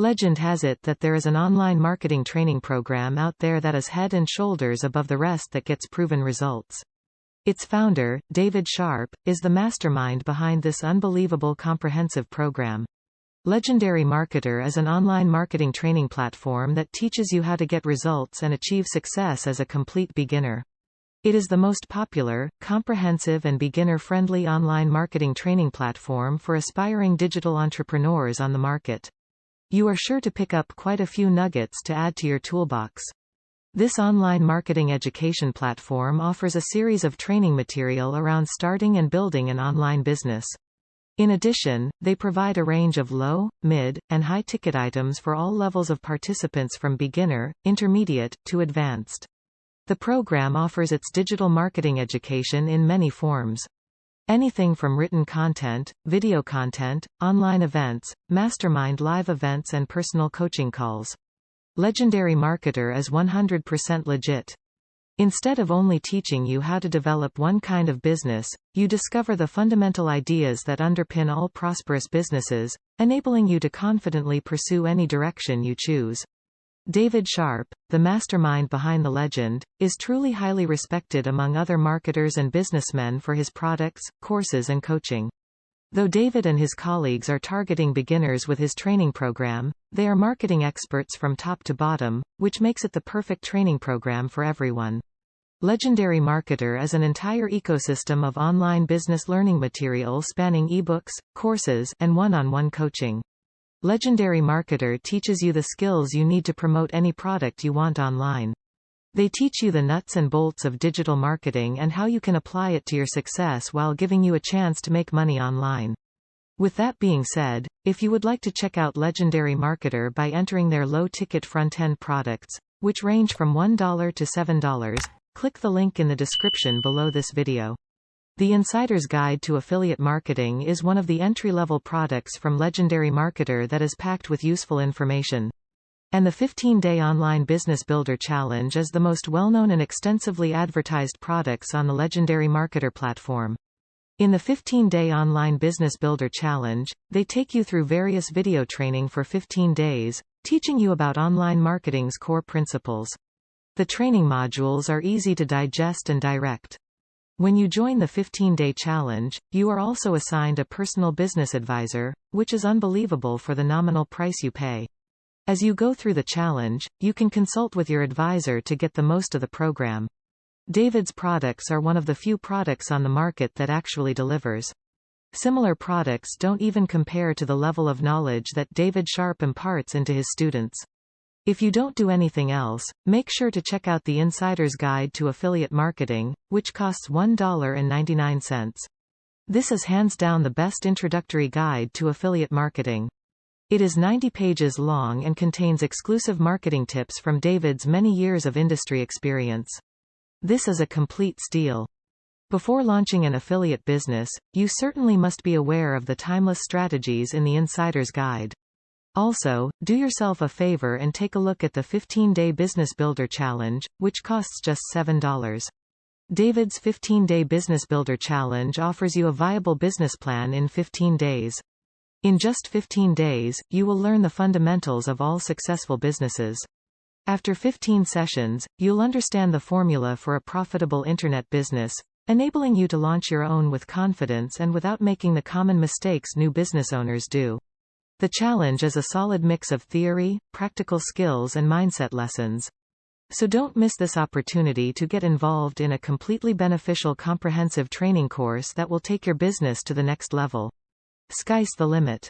Legend has it that there is an online marketing training program out there that is head and shoulders above the rest that gets proven results. Its founder, David Sharp, is the mastermind behind this unbelievable comprehensive program. Legendary Marketer is an online marketing training platform that teaches you how to get results and achieve success as a complete beginner. It is the most popular, comprehensive and beginner-friendly online marketing training platform for aspiring digital entrepreneurs on the market. You are sure to pick up quite a few nuggets to add to your toolbox. This online marketing education platform offers a series of training material around starting and building an online business. In addition, they provide a range of low, mid, and high-ticket items for all levels of participants from beginner, intermediate, to advanced. The program offers its digital marketing education in many forms. Anything from written content, video content, online events, mastermind live events and personal coaching calls. Legendary Marketer is 100% legit. Instead of only teaching you how to develop one kind of business, you discover the fundamental ideas that underpin all prosperous businesses, enabling you to confidently pursue any direction you choose. David Sharp, the mastermind behind the Legend, is truly highly respected among other marketers and businessmen for his products, courses and coaching. Though David and his colleagues are targeting beginners with his training program, they are marketing experts from top to bottom, which makes it the perfect training program for everyone. Legendary Marketer is an entire ecosystem of online business learning material spanning ebooks, courses, and one-on-one coaching. Legendary Marketer teaches you the skills you need to promote any product you want online. They teach you the nuts and bolts of digital marketing and how you can apply it to your success while giving you a chance to make money online. With that being said, if you would like to check out Legendary Marketer by entering their low-ticket front-end products, which range from $1 to $7, click the link in the description below this video. The Insider's Guide to Affiliate Marketing is one of the entry-level products from Legendary Marketer that is packed with useful information. And the 15-Day Online Business Builder Challenge is the most well-known and extensively advertised products on the Legendary Marketer platform. In the 15-Day Online Business Builder Challenge, they take you through various video training for 15 days, teaching you about online marketing's core principles. The training modules are easy to digest and direct. When you join the 15-day challenge, you are also assigned a personal business advisor, which is unbelievable for the nominal price you pay. As you go through the challenge, you can consult with your advisor to get the most of the program. David's products are one of the few products on the market that actually delivers. Similar products don't even compare to the level of knowledge that David Sharp imparts into his students. If you don't do anything else, make sure to check out the Insider's Guide to Affiliate Marketing, which costs $1.99. This is hands down the best introductory guide to affiliate marketing. It is 90 pages long and contains exclusive marketing tips from David's many years of industry experience. This is a complete steal. Before launching an affiliate business, you certainly must be aware of the timeless strategies in the Insider's Guide. Also, do yourself a favor and take a look at the 15-Day Business Builder Challenge, which costs just $7. David's 15-Day Business Builder Challenge offers you a viable business plan in 15 days. In just 15 days, you will learn the fundamentals of all successful businesses. After 15 sessions, you'll understand the formula for a profitable internet business, enabling you to launch your own with confidence and without making the common mistakes new business owners do. The challenge is a solid mix of theory, practical skills and mindset lessons. So don't miss this opportunity to get involved in a completely beneficial comprehensive training course that will take your business to the next level. Sky's the limit.